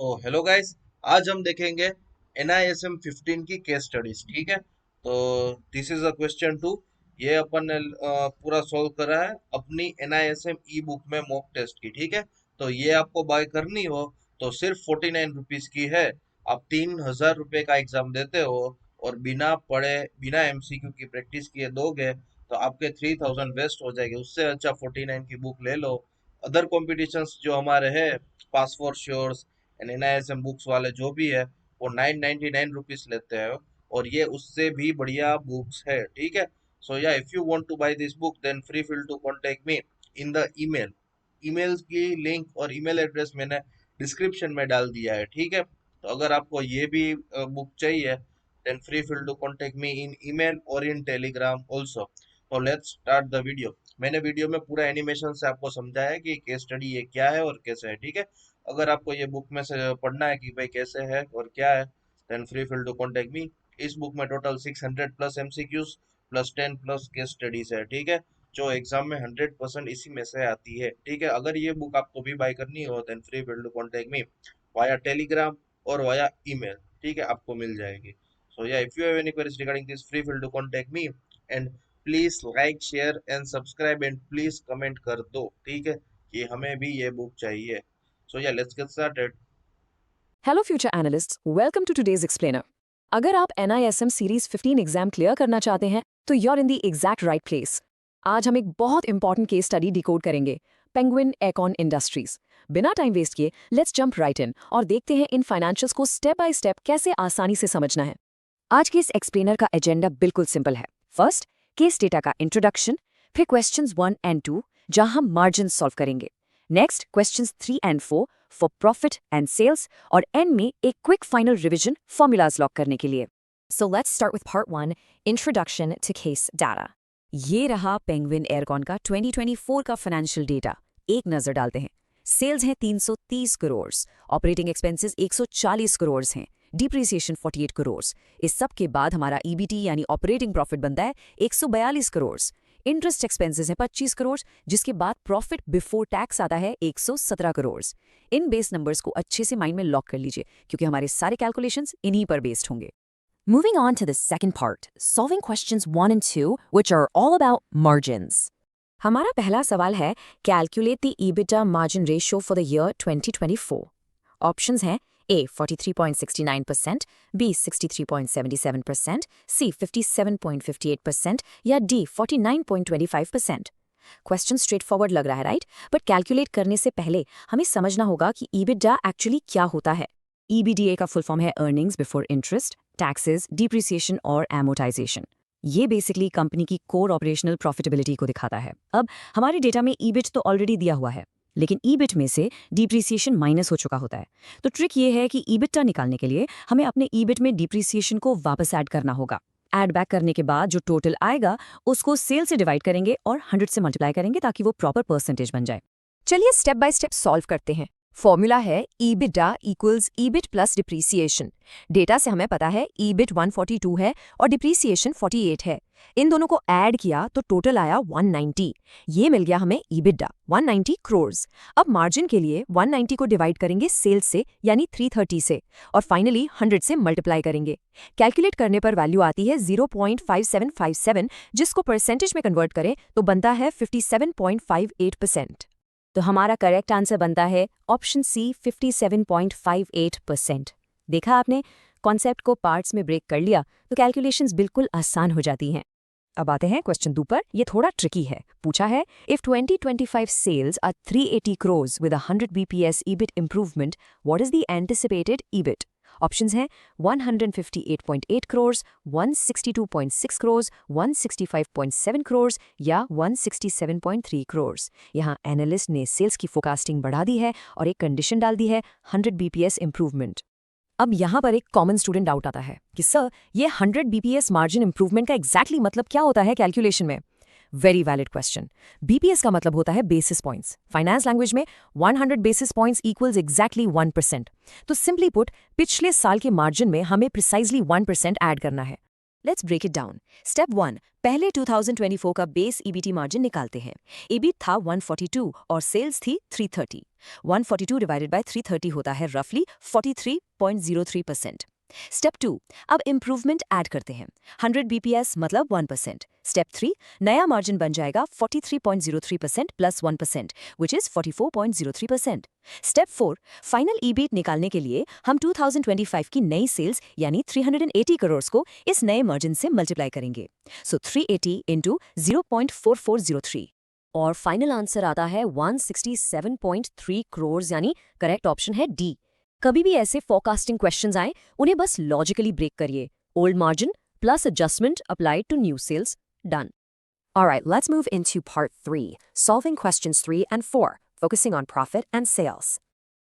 तो hello guys. आज हम देखेंगे NISM 15 की केस स्टडीज। ठीक है, तो this is a question two. ये अपन ने पूरा सॉल्व करा है अपनी NISM ई बुक में मॉक टेस्ट की। ठीक है, तो ये आपको बाय करनी हो तो सिर्फ 49 रुपीज की है। आप 3000 रुपये का एग्जाम देते हो और बिना पढ़े बिना MCQ की प्रैक्टिस किए दोगे तो आपके 3000 वेस्ट हो जाएंगे। उससे अच्छा 49 की बुक ले लो। अदर कॉम्पिटिशन्स जो हमारे हैं, pass for sure and NISM books वाले जो भी है, वो 999 रुपीज लेते हैं और ये उससे भी बढ़िया बुक्स है। ठीक है, so yeah if you want to buy this book then free feel to contact me in the email. Email की लिंक और ईमेल एड्रेस मैंने डिस्क्रिप्शन में डाल दिया है। ठीक है, तो अगर आपको ये भी बुक चाहिए then free feel to contact me in email और इन टेलीग्राम ऑल्सो। तो लेट्स स्टार्ट द वीडियो। मैंने वीडियो में पूरा एनिमेशन से आपको समझाया है कि केस स्टडी ये क्या है और कैसे है। ठीक है, अगर आपको ये बुक में से पढ़ना है कि भाई कैसे है और क्या है then free feel to contact me. इस बुक में total 600 plus MCQs plus 10 plus case studies है। ठीक है, जो एग्जाम में 100% इसी में से आती है। ठीक है, अगर ये बुक आपको भी बाय करनी हो then free feel to contact me via Telegram और वाया ईमेल। ठीक है, आपको मिल जाएगी। So yeah if you have any queries regarding this free feel to contact me and please like share and subscribe and please comment कर दो। ठीक है, कि हमें भी ये बुक चाहिए। So yeah, let's get started. Hello future analysts, welcome to today's explainer. अगर आप NISM सीरीज 15 एग्जाम क्लियर करना चाहते हैं तो you're in the exact right place। आज हम एक बहुत इंपॉर्टेंट केस स्टडी डिकोड करेंगे, पेंगुइन एरकॉन इंडस्ट्रीज। बिना टाइम वेस्ट किए लेट्स जंप राइट इन और देखते हैं इन फाइनेंशियल्स को स्टेप बाय स्टेप कैसे आसानी से समझना है। आज के इस एक्सप्लेनर का एजेंडा बिल्कुल सिंपल है। फर्स्ट, केस डेटा का इंट्रोडक्शन, फिर क्वेश्चंस 1 एंड 2 जहां हम मार्जिन सॉल्व करेंगे। Next questions 3 and 4 for profit and sales और एंड में एक quick final revision formulas lock करने के लिए। So let's start with part 1, introduction to case data. ये रहा पेंगुइन एयरकॉन का 2024 का फाइनेंशियल डेटा। एक नजर डालते हैं। सेल्स हैं 330 करोड़, ऑपरेटिंग एक्सपेंसेस 140 करोड़ हैं, डिप्रिसिएशन 48 करोड़। इस सब के बाद हमारा EBT यानी ऑपरेटिंग प्रॉफिट बनता है 142 करोड़। इंटरेस्ट एक्सपेंसेस हैं 25 करोड़, जिसके बाद प्रॉफिट बिफोर टैक्स आता है 117 करोड़। इन बेस नंबर्स को अच्छे से माइंड में लॉक कर लीजिए क्योंकि हमारे सारे कैलकुलेशंस इन्हीं पर बेस्ड होंगे। Moving on to the second part, solving questions 1 and 2, which are all about margins. हमारा पहला सवाल है, calculate the EBITDA margin ratio for the year 2024. Options हैं A 43.69%, B 63.77%, C 57.58% या D 49.25%। क्वेश्चन स्ट्रेट फॉरवर्ड लग रहा है, राइट? बट कैलकुलेट करने से पहले हमें समझना होगा कि EBITDA एक्चुअली क्या होता है। EBITDA का फुल फॉर्म है earnings before interest, taxes, depreciation और एमोटाइजेशन। ये बेसिकली कंपनी की कोर ऑपरेशनल प्रॉफिटेबिलिटी को दिखाता है। अब हमारे डेटा में EBIT तो ऑलरेडी दिया हुआ है, लेकिन EBIT में से डिप्रिसिएशन माइनस हो चुका होता है। तो ट्रिक ये है कि EBITDA निकालने के लिए हमें अपने EBIT में डिप्रिसिएशन को वापस ऐड करना होगा। ऐड बैक करने के बाद जो टोटल आएगा उसको सेल से डिवाइड करेंगे और 100 से मल्टीप्लाई करेंगे ताकि वो प्रॉपर परसेंटेज बन जाए। चलिए स्टेप बाय स्टेप सॉल्व करते हैं। फॉर्मूला है EBITDA equals EBIT plus depreciation. Data से हमें पता है EBIT 142 है और डिप्रिसिएशन 48 है। इन दोनों को ऐड किया तो टोटल आया 190। ये मिल गया हमें EBITDA 190 करोड़। अब मार्जिन के लिए 190 को डिवाइड करेंगे सेल्स से यानी 330 से और फाइनली 100 से मल्टीप्लाई करेंगे। कैलकुलेट करने पर वैल्यू आती है 0.5757, जिसको परसेंटेज में कन्वर्ट करें तो बनता है 57.58%। तो हमारा करेक्ट आंसर बनता है ऑप्शन C 57.58%। देखा आपने, कॉन्सेप्ट को पार्ट्स में ब्रेक कर लिया तो कैलकुलेशंस बिल्कुल आसान हो जाती हैं। अब आते हैं क्वेश्चन 2 पर। ये थोड़ा ट्रिकी है। पूछा है, if 2025 sales are 380 crore with 100 BPS EBIT improvement, what is the anticipated EBIT? Options हैं 158.8 करोड़, 162.6 करोड़, 165.7 करोड़ या 167.3 करोड़। यहाँ एनालिस्ट ने सेल्स की फोरकास्टिंग बढ़ा दी है और एक कंडीशन डाल दी है 100 BPS इम्प्रूवमेंट। अब यहाँ पर एक कॉमन स्टूडेंट डाउट आता है कि सर ये 100 BPS मार्जिन इंप्रूवमेंट का एग्जैक्टली मतलब क्या होता है कैलकुलेशन में? Very valid question. BPS का मतलब होता है बेसिस पॉइंट्स। फाइनेंस लैंग्वेज में 100 बेसिस पॉइंट्स इक्वल्स एग्जैक्टली 1%। तो सिंपली पुट, पिछले साल के मार्जिन में हमें प्रिसाइजली 1% ऐड करना है। Let's break it down. Step 1, पहले 2024 का बेस ईबीटी मार्जिन निकालते हैं। ईबीट था 142 और सेल्स थी 330। 142 डिवाइडेड बाय 330 होता है रफली 43.03%। स्टेप 2, अब इम्प्रूवमेंट ऐड करते हैं। 100 बीपीएस मतलब 1%। स्टेप 3, नया मार्जिन बन जाएगा 43.03% plus 1% which is 44.03%। Step 4, final EBIT निकालने के लिए हम 2025 की नई सेल्स यानी 380 करोड़ को इस नए मार्जिन से मल्टीप्लाई करेंगे। सो 380 इंटू 0.4403 और फाइनल आंसर आता है 167.3 करोड़, यानी करेक्ट ऑप्शन है डी। कभी भी ऐसे फोरकास्टिंग क्वेश्चंस आए उन्हें बस लॉजिकली ब्रेक करिए। Old margin plus adjustment applied to new sales, done. Alright, let's move into part 3, solving questions 3 and 4, focusing on profit and sales.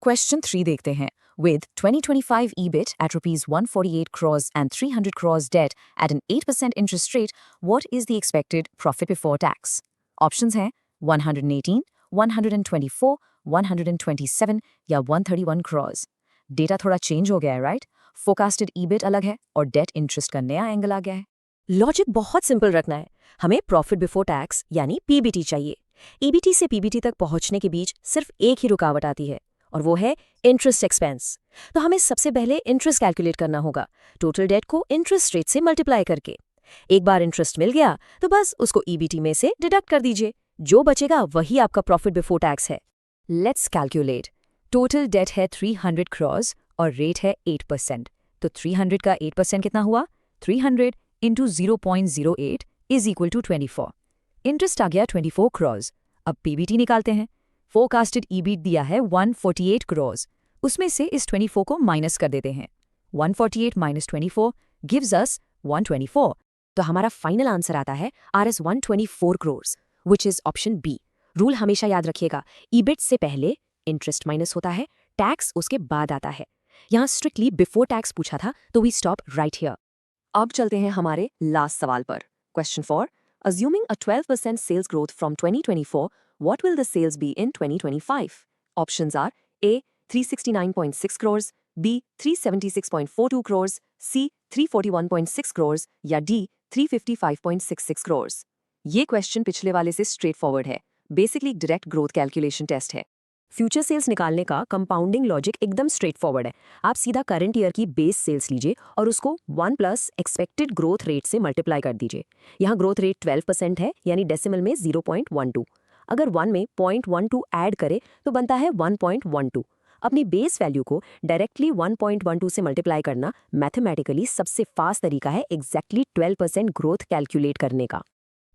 Question 3 देखते हैं. With 2025 EBIT at rupees 148 crores and 300 crores debt at an 8% interest rate, what is the expected profit before tax? Options हैं 118, 124, 127 या 131 crores. Data थोड़ा change हो गया है, right? Forecasted EBIT अलग है और डेट इंटरेस्ट का नया एंगल आ गया है। लॉजिक बहुत सिंपल रखना है। हमें प्रॉफिट बिफोर टैक्स यानी पीबीटी चाहिए। ईबीटी से पीबीटी तक पहुंचने के बीच सिर्फ एक ही रुकावट आती है और वो है इंटरेस्ट एक्सपेंस। तो हमें सबसे पहले इंटरेस्ट कैलकुलेट करना होगा, टोटल डेट को इंटरेस्ट रेट से मल्टीप्लाई करके। एक बार इंटरेस्ट मिल गया तो बस उसको ईबीटी में से डिडक्ट कर दीजिए। जो बचेगा वही आपका प्रॉफिट बिफोर टैक्स है। Let's calculate. टोटल डेट है 300 crores और रेट है 8%। तो 300 का 8% कितना हुआ? 300 into 0.08 is equal to 24। Interest आ गया 24 crores। अब पीबीटी निकालते हैं। फोरकास्टेड ईबीट दिया है 148 crores। उसमें से इस 24 को माइनस कर देते हैं। 148 माइनस 24 गिव्स अस 124। तो हमारा फाइनल आंसर आता है RS 124 crores, which is option B. Rule हमेशा याद रखिएगा, ईबिट से पहले इंटरेस्ट माइनस होता है, टैक्स उसके बाद आता है। यहाँ स्ट्रिक्टली बिफोर टैक्स पूछा था तो वी स्टॉप राइट हियर। अब चलते हैं हमारे लास्ट सवाल पर। Question 4, assuming a 12% sales growth from 2024, what will the sales be in 2025? Options are A 369.6 crores, B 376.42 crores, C 341.6 crores या डी 355.66 crores। ये क्वेश्चन पिछले वाले से स्ट्रेट फॉरवर्ड है, basically direct growth calculation test है। Future sales निकालने का compounding logic एकदम स्ट्रेट फॉरवर्ड है। आप सीधा करंट ईयर की बेस सेल्स लीजिए और उसको 1 प्लस एक्सपेक्टेड ग्रोथ रेट से मल्टीप्लाई कर दीजिए। यहाँ ग्रोथ रेट 12% है, यानी डेसिमल में 0.12। अगर 1 में 0.12 ऐड करें तो बनता है 1.12। अपनी बेस वैल्यू को डायरेक्टली 1.12 से मल्टीप्लाई करना मैथमेटिकली सबसे फास्ट तरीका है एग्जैक्टली 12% ग्रोथ कैलकुलेट करने का।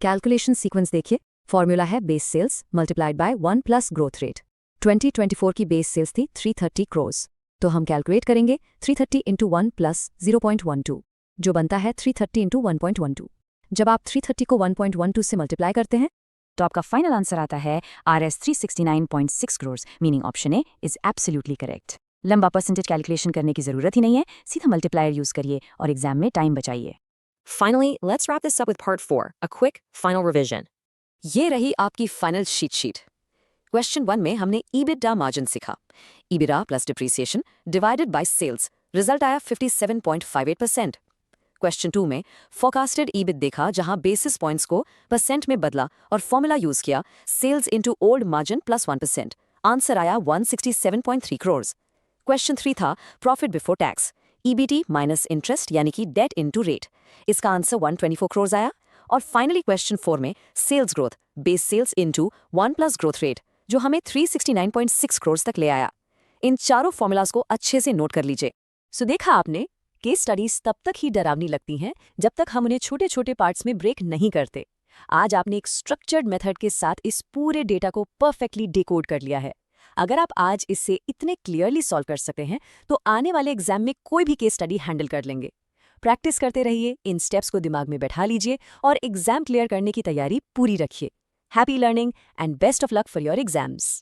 कैलकुलेशन सीक्वेंस देखिए। फॉर्मूला है base sales multiplied by 1 plus growth rate. 2024 की बेस सेल्स थी 330 crores, तो हम कैलकुलेट करेंगे 330 इंटू 1 प्लस 0.12, जो बनता है 330 इंटू 1.12। जब आप 330 को 1.12 से मल्टीप्लाई करते हैं तो आपका फाइनल आंसर आता है RS 369.6 crores, meaning option A is absolutely correct. लंबा परसेंटेज कैलकुलेशन करने की जरूरत ही नहीं है, सीधा मल्टीप्लायर यूज करिए और एग्जाम में टाइम बचाइए। Finally, let's wrap this up with part 4, a quick final revision. ये रही आपकी फाइनल शीट। क्वेश्चन 1 में हमने EBITDA मार्जिन सीखा। EBITDA plus depreciation divided by sales, result आया 57.58%। क्वेश्चन 2 में फोरकास्टेड EBIT देखा, जहां बेसिस पॉइंट्स को परसेंट में बदला और फॉर्मूला यूज किया, sales into old margin plus 1%। Answer आया 167.3 crores। क्वेश्चन 3 था profit before tax, EBT minus interest यानी कि डेट इनटू रेट। इसका आंसर 124 crores आया। और फाइनली क्वेश्चन 4 में sales growth, base sales into 1 plus growth rate, जो हमें 369.6 crores तक ले आया। इन चारों फॉर्मूलाज को अच्छे से नोट कर लीजिए। सो देखा आपने, केस स्टडीज तब तक ही डरावनी लगती हैं जब तक हम उन्हें छोटे छोटे पार्ट्स में ब्रेक नहीं करते। आज आपने एक स्ट्रक्चर्ड मेथड के साथ इस पूरे डेटा को परफेक्टली डिकोड कर लिया है। अगर आप आज इससे इतने क्लियरली सॉल्व कर सकते हैं तो आने वाले एग्जाम में कोई भी केस स्टडी हैंडल कर लेंगे। प्रैक्टिस करते रहिए, इन स्टेप्स को दिमाग में बैठा लीजिए और एग्जाम क्लियर करने की तैयारी पूरी रखिए। Happy learning and best of luck for your exams.